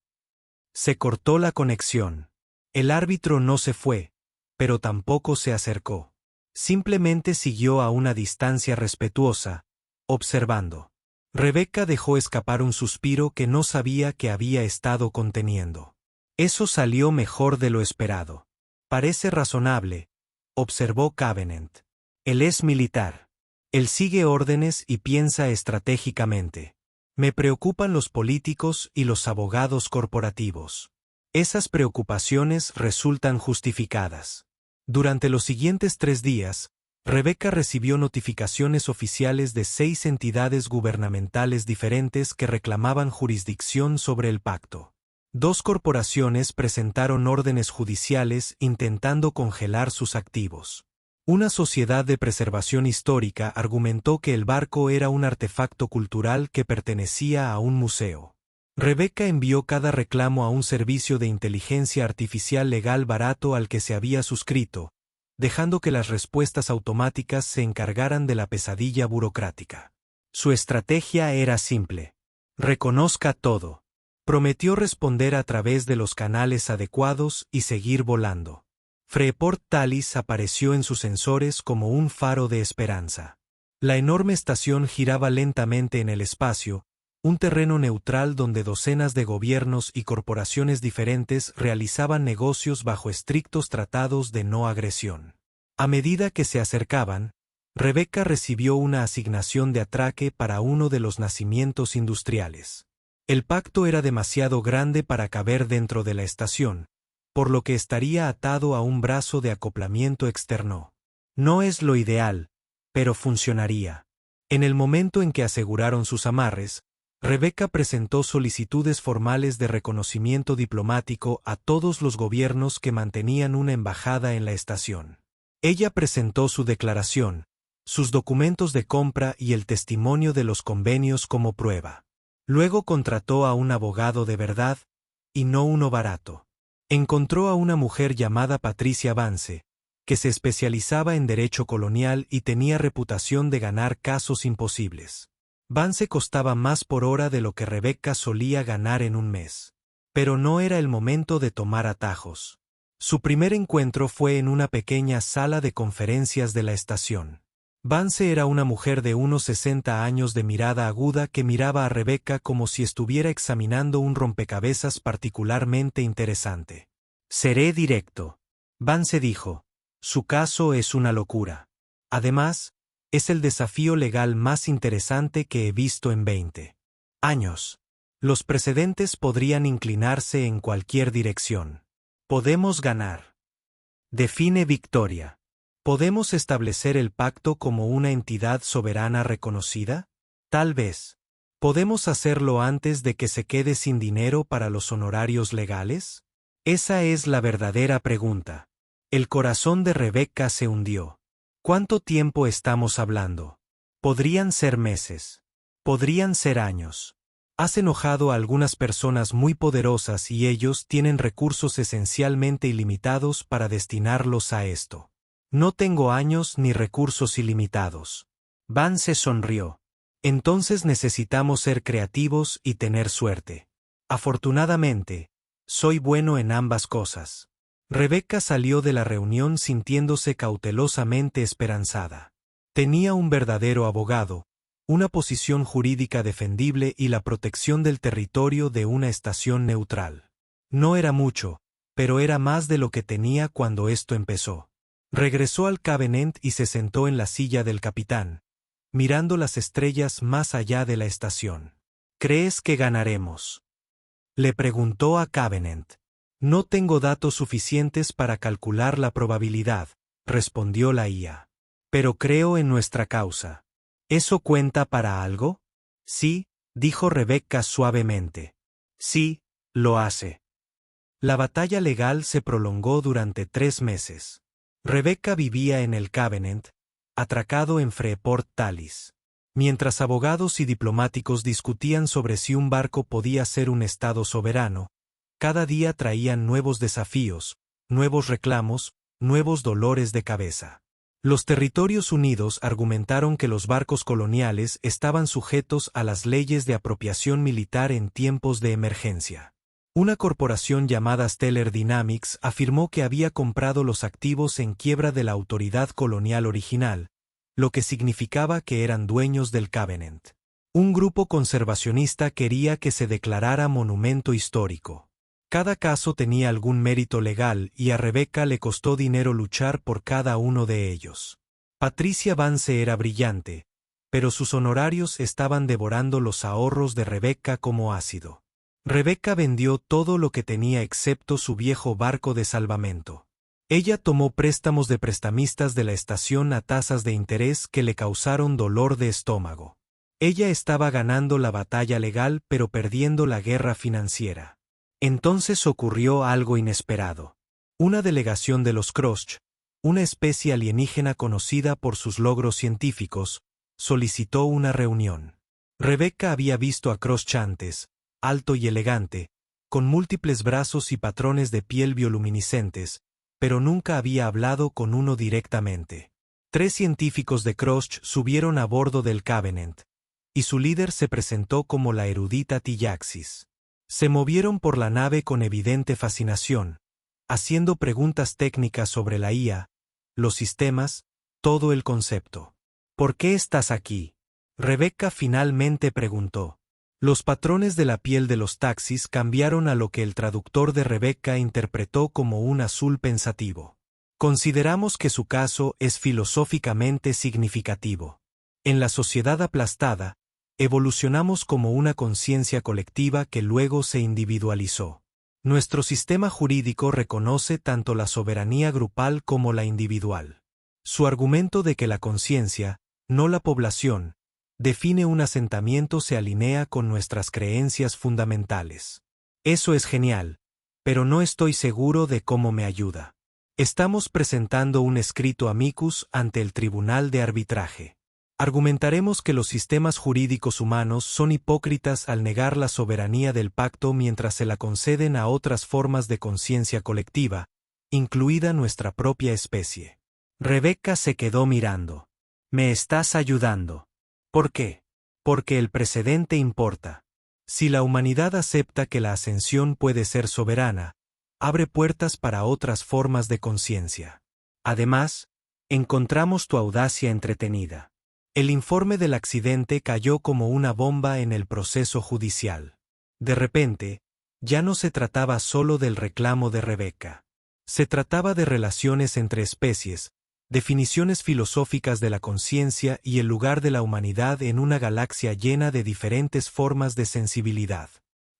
Speaker 1: Se cortó la conexión. El árbitro no se fue, pero tampoco se acercó. Simplemente siguió a una distancia respetuosa, observando. Rebecca dejó escapar un suspiro que no sabía que había estado conteniendo. Eso salió mejor de lo esperado. Parece razonable, observó Covenant. Él es militar. Él sigue órdenes y piensa estratégicamente. Me preocupan los políticos y los abogados corporativos. Esas preocupaciones resultan justificadas. Durante los siguientes 3 días, Rebecca recibió notificaciones oficiales de 6 entidades gubernamentales diferentes que reclamaban jurisdicción sobre el pacto. 2 corporaciones presentaron órdenes judiciales intentando congelar sus activos. Una sociedad de preservación histórica argumentó que el barco era un artefacto cultural que pertenecía a un museo. Rebecca envió cada reclamo a un servicio de inteligencia artificial legal barato al que se había suscrito, dejando que las respuestas automáticas se encargaran de la pesadilla burocrática. Su estrategia era simple. Reconozca todo. Prometió responder a través de los canales adecuados y seguir volando. Freeport Talis apareció en sus sensores como un faro de esperanza. La enorme estación giraba lentamente en el espacio, un terreno neutral donde docenas de gobiernos y corporaciones diferentes realizaban negocios bajo estrictos tratados de no agresión. A medida que se acercaban, Rebecca recibió una asignación de atraque para uno de los nacimientos industriales. El pacto era demasiado grande para caber dentro de la estación, por lo que estaría atado a un brazo de acoplamiento externo. No es lo ideal, pero funcionaría. En el momento en que aseguraron sus amarres, Rebeca presentó solicitudes formales de reconocimiento diplomático a todos los gobiernos que mantenían una embajada en la estación. Ella presentó su declaración, sus documentos de compra y el testimonio de los convenios como prueba. Luego contrató a un abogado de verdad, y no uno barato. Encontró a una mujer llamada Patricia Vance, que se especializaba en derecho colonial y tenía reputación de ganar casos imposibles. Vance costaba más por hora de lo que Rebeca solía ganar en un mes. Pero no era el momento de tomar atajos. Su primer encuentro fue en una pequeña sala de conferencias de la estación. Vance era una mujer de unos 60 años de mirada aguda que miraba a Rebeca como si estuviera examinando un rompecabezas particularmente interesante. «Seré directo», Vance dijo. «Su caso es una locura. Además, es el desafío legal más interesante que he visto en 20 años. Los precedentes podrían inclinarse en cualquier dirección. Podemos ganar. Define victoria. ¿Podemos establecer el pacto como una entidad soberana reconocida? Tal vez. ¿Podemos hacerlo antes de que se quede sin dinero para los honorarios legales? Esa es la verdadera pregunta. El corazón de Rebeca se hundió. ¿Cuánto tiempo estamos hablando? Podrían ser meses. Podrían ser años. Has enojado a algunas personas muy poderosas y ellos tienen recursos esencialmente ilimitados para destinarlos a esto. No tengo años ni recursos ilimitados. Vance sonrió. Entonces necesitamos ser creativos y tener suerte. Afortunadamente, soy bueno en ambas cosas. Rebeca salió de la reunión sintiéndose cautelosamente esperanzada. Tenía un verdadero abogado, una posición jurídica defendible y la protección del territorio de una estación neutral. No era mucho, pero era más de lo que tenía cuando esto empezó. Regresó al Covenant y se sentó en la silla del capitán, mirando las estrellas más allá de la estación. ¿Crees que ganaremos?, le preguntó a Covenant. No tengo datos suficientes para calcular la probabilidad, respondió la IA. Pero creo en nuestra causa. ¿Eso cuenta para algo? Sí, dijo Rebeca suavemente. Sí, lo hace. La batalla legal se prolongó durante 3 meses. Rebeca vivía en el Covenant, atracado en Freeport Tallis. Mientras abogados y diplomáticos discutían sobre si un barco podía ser un estado soberano, cada día traían nuevos desafíos, nuevos reclamos, nuevos dolores de cabeza. Los Territorios Unidos argumentaron que los barcos coloniales estaban sujetos a las leyes de apropiación militar en tiempos de emergencia. Una corporación llamada Stellar Dynamics afirmó que había comprado los activos en quiebra de la autoridad colonial original, lo que significaba que eran dueños del Covenant. Un grupo conservacionista quería que se declarara monumento histórico. Cada caso tenía algún mérito legal y a Rebeca le costó dinero luchar por cada uno de ellos. Patricia Vance era brillante, pero sus honorarios estaban devorando los ahorros de Rebeca como ácido. Rebeca vendió todo lo que tenía excepto su viejo barco de salvamento. Ella tomó préstamos de prestamistas de la estación a tasas de interés que le causaron dolor de estómago. Ella estaba ganando la batalla legal pero perdiendo la guerra financiera. Entonces ocurrió algo inesperado. Una delegación de los Kroch, una especie alienígena conocida por sus logros científicos, solicitó una reunión. Rebeca había visto a Kroch antes, alto y elegante, con múltiples brazos y patrones de piel bioluminiscentes, pero nunca había hablado con uno directamente. 3 científicos de Kroch subieron a bordo del Covenant, y su líder se presentó como la erudita Tillaxis. Se movieron por la nave con evidente fascinación, haciendo preguntas técnicas sobre la IA, los sistemas, todo el concepto. ¿Por qué estás aquí?, Rebeca finalmente preguntó. Los patrones de la piel de los taxis cambiaron a lo que el traductor de Rebeca interpretó como un azul pensativo. Consideramos que su caso es filosóficamente significativo. En la sociedad aplastada, evolucionamos como una conciencia colectiva que luego se individualizó. Nuestro sistema jurídico reconoce tanto la soberanía grupal como la individual. Su argumento de que la conciencia, no la población, define un asentamiento se alinea con nuestras creencias fundamentales. Eso es genial, pero no estoy seguro de cómo me ayuda. Estamos presentando un escrito amicus ante el Tribunal de Arbitraje. Argumentaremos que los sistemas jurídicos humanos son hipócritas al negar la soberanía del pacto mientras se la conceden a otras formas de conciencia colectiva, incluida nuestra propia especie. Rebecca se quedó mirando. ¿Me estás ayudando? ¿Por qué? Porque el precedente importa. Si la humanidad acepta que la ascensión puede ser soberana, abre puertas para otras formas de conciencia. Además, encontramos tu audacia entretenida. El informe del accidente cayó como una bomba en el proceso judicial. De repente, ya no se trataba solo del reclamo de Rebecca. Se trataba de relaciones entre especies, definiciones filosóficas de la conciencia y el lugar de la humanidad en una galaxia llena de diferentes formas de sensibilidad.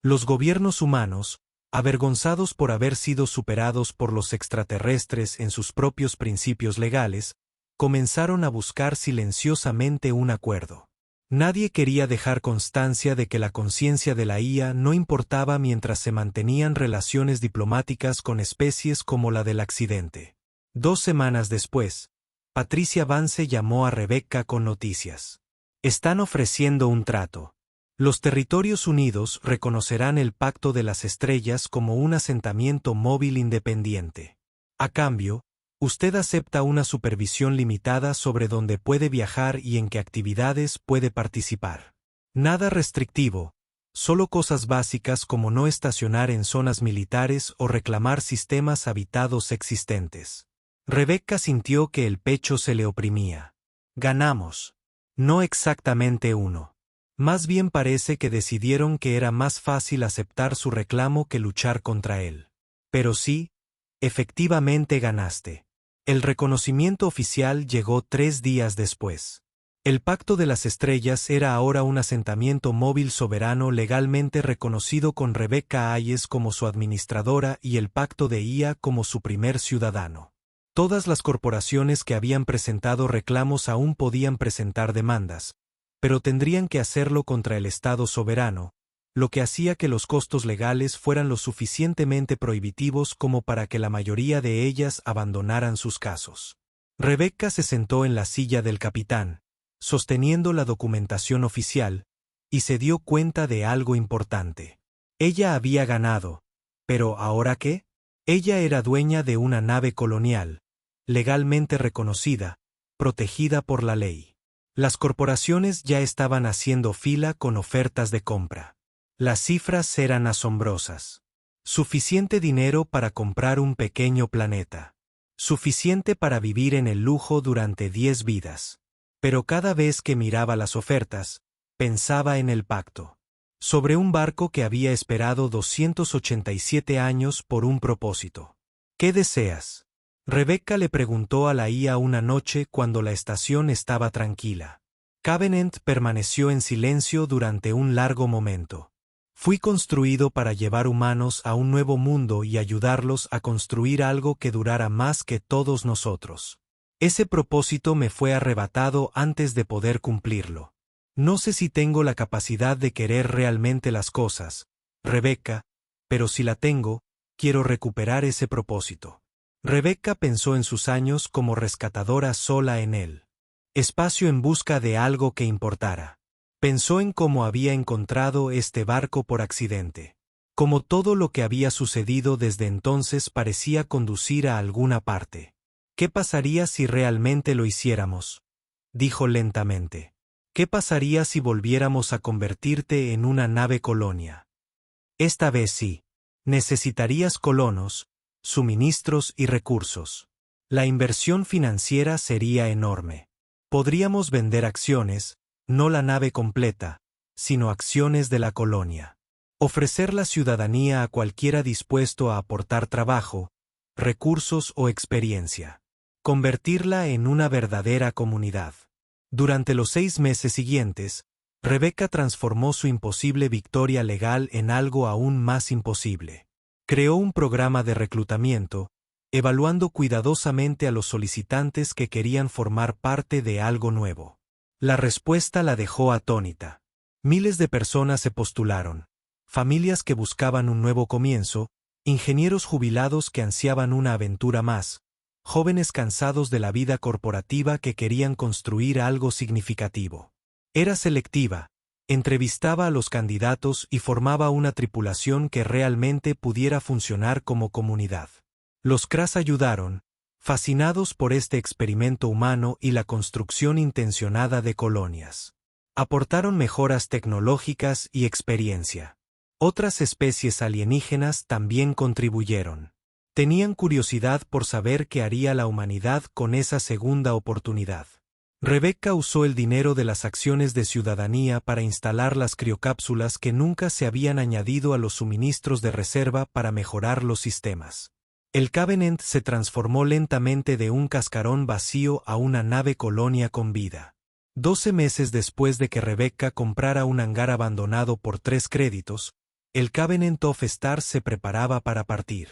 Speaker 1: Los gobiernos humanos, avergonzados por haber sido superados por los extraterrestres en sus propios principios legales, comenzaron a buscar silenciosamente un acuerdo. Nadie quería dejar constancia de que la conciencia de la IA no importaba mientras se mantenían relaciones diplomáticas con especies como la del accidente. 2 semanas después, Patricia Vance llamó a Rebecca con noticias. Están ofreciendo un trato. Los Territorios Unidos reconocerán el Pacto de las Estrellas como un asentamiento móvil independiente. A cambio, usted acepta una supervisión limitada sobre dónde puede viajar y en qué actividades puede participar. Nada restrictivo, solo cosas básicas como no estacionar en zonas militares o reclamar sistemas habitados existentes. Rebecca sintió que el pecho se le oprimía. Ganamos. No exactamente uno. Más bien parece que decidieron que era más fácil aceptar su reclamo que luchar contra él. Pero sí, efectivamente ganaste. El reconocimiento oficial llegó 3 días después. El Pacto de las Estrellas era ahora un asentamiento móvil soberano legalmente reconocido con Rebecca Hayes como su administradora y el Pacto de IA como su primer ciudadano. Todas las corporaciones que habían presentado reclamos aún podían presentar demandas, pero tendrían que hacerlo contra el Estado soberano, lo que hacía que los costos legales fueran lo suficientemente prohibitivos como para que la mayoría de ellas abandonaran sus casos. Rebecca se sentó en la silla del capitán, sosteniendo la documentación oficial, y se dio cuenta de algo importante. Ella había ganado, pero ¿ahora qué? Ella era dueña de una nave colonial, legalmente reconocida, protegida por la ley. Las corporaciones ya estaban haciendo fila con ofertas de compra. Las cifras eran asombrosas. Suficiente dinero para comprar un pequeño planeta. Suficiente para vivir en el lujo durante 10 vidas. Pero cada vez que miraba las ofertas, pensaba en el pacto. Sobre un barco que había esperado 287 años por un propósito. ¿Qué deseas? Rebecca le preguntó a la IA una noche cuando la estación estaba tranquila. Covenant permaneció en silencio durante un largo momento. Fui construido para llevar humanos a un nuevo mundo y ayudarlos a construir algo que durara más que todos nosotros. Ese propósito me fue arrebatado antes de poder cumplirlo. No sé si tengo la capacidad de querer realmente las cosas, Rebecca, pero si la tengo, quiero recuperar ese propósito. Rebecca pensó en sus años como rescatadora sola en él. Espacio en busca de algo que importara. Pensó en cómo había encontrado este barco por accidente. Como todo lo que había sucedido desde entonces parecía conducir a alguna parte. ¿Qué pasaría si realmente lo hiciéramos? Dijo lentamente. ¿Qué pasaría si volviéramos a convertirte en una nave colonia? Esta vez sí. Necesitarías colonos, suministros y recursos. La inversión financiera sería enorme. Podríamos vender acciones, no la nave completa, sino acciones de la colonia. Ofrecer la ciudadanía a cualquiera dispuesto a aportar trabajo, recursos o experiencia. Convertirla en una verdadera comunidad. Durante los 6 meses siguientes, Rebecca transformó su imposible victoria legal en algo aún más imposible. Creó un programa de reclutamiento, evaluando cuidadosamente a los solicitantes que querían formar parte de algo nuevo. La respuesta la dejó atónita. Miles de personas se postularon. Familias que buscaban un nuevo comienzo, ingenieros jubilados que ansiaban una aventura más, jóvenes cansados de la vida corporativa que querían construir algo significativo. Era selectiva, entrevistaba a los candidatos y formaba una tripulación que realmente pudiera funcionar como comunidad. Los Kras ayudaron, fascinados por este experimento humano y la construcción intencionada de colonias. Aportaron mejoras tecnológicas y experiencia. Otras especies alienígenas también contribuyeron. Tenían curiosidad por saber qué haría la humanidad con esa segunda oportunidad. Rebecca usó el dinero de las acciones de ciudadanía para instalar las criocápsulas que nunca se habían añadido a los suministros de reserva para mejorar los sistemas. El Covenant se transformó lentamente de un cascarón vacío a una nave colonia con vida. 12 meses después de que Rebecca comprara un hangar abandonado por 3 créditos, el Covenant of Stars se preparaba para partir.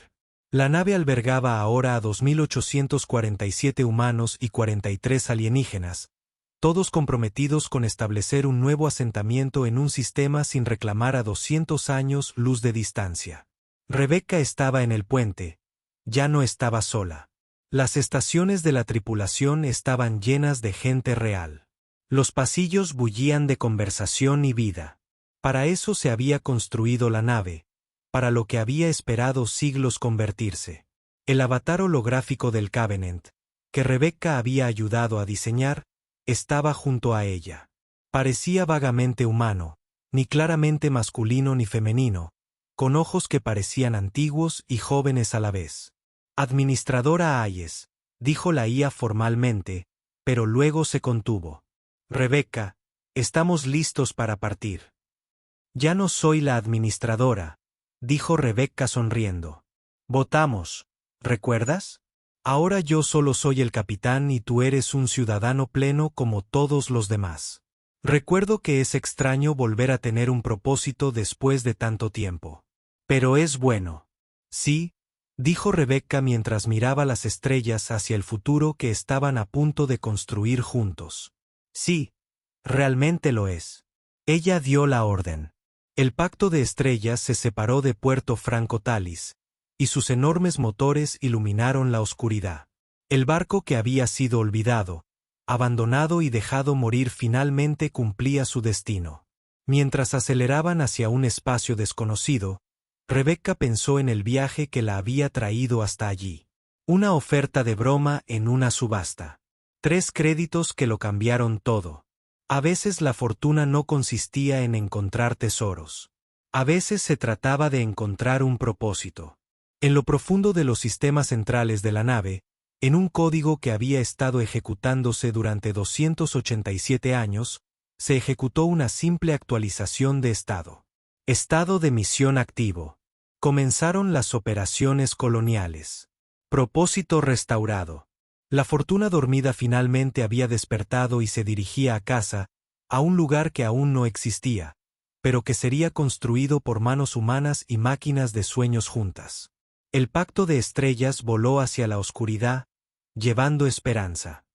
Speaker 1: La nave albergaba ahora a 2.847 humanos y 43 alienígenas, todos comprometidos con establecer un nuevo asentamiento en un sistema sin reclamar a 200 años luz de distancia. Rebecca estaba en el puente. Ya no estaba sola. Las estaciones de la tripulación estaban llenas de gente real. Los pasillos bullían de conversación y vida. Para eso se había construido la nave, para lo que había esperado siglos convertirse. El avatar holográfico del Covenant, que Rebecca había ayudado a diseñar, estaba junto a ella. Parecía vagamente humano, ni claramente masculino ni femenino, con ojos que parecían antiguos y jóvenes a la vez. Administradora Hayes, dijo la IA formalmente, pero luego se contuvo. Rebecca, estamos listos para partir. Ya no soy la administradora, dijo Rebecca sonriendo. Votamos, ¿recuerdas? Ahora yo solo soy el capitán y tú eres un ciudadano pleno como todos los demás. Recuerdo que es extraño volver a tener un propósito después de tanto tiempo. Pero es bueno. Sí, dijo Rebecca mientras miraba las estrellas hacia el futuro que estaban a punto de construir juntos. Sí, realmente lo es. Ella dio la orden. El pacto de estrellas se separó de Puerto Franco Talis, y sus enormes motores iluminaron la oscuridad. El barco que había sido olvidado, abandonado y dejado morir finalmente cumplía su destino. Mientras aceleraban hacia un espacio desconocido, Rebecca pensó en el viaje que la había traído hasta allí. Una oferta de broma en una subasta. 3 créditos que lo cambiaron todo. A veces la fortuna no consistía en encontrar tesoros. A veces se trataba de encontrar un propósito. En lo profundo de los sistemas centrales de la nave, en un código que había estado ejecutándose durante 287 años, se ejecutó una simple actualización de estado. Estado de misión activo. Comenzaron las operaciones coloniales. Propósito restaurado. La fortuna dormida finalmente había despertado y se dirigía a casa, a un lugar que aún no existía, pero que sería construido por manos humanas y máquinas de sueños juntas. El pacto de estrellas voló hacia la oscuridad, llevando esperanza.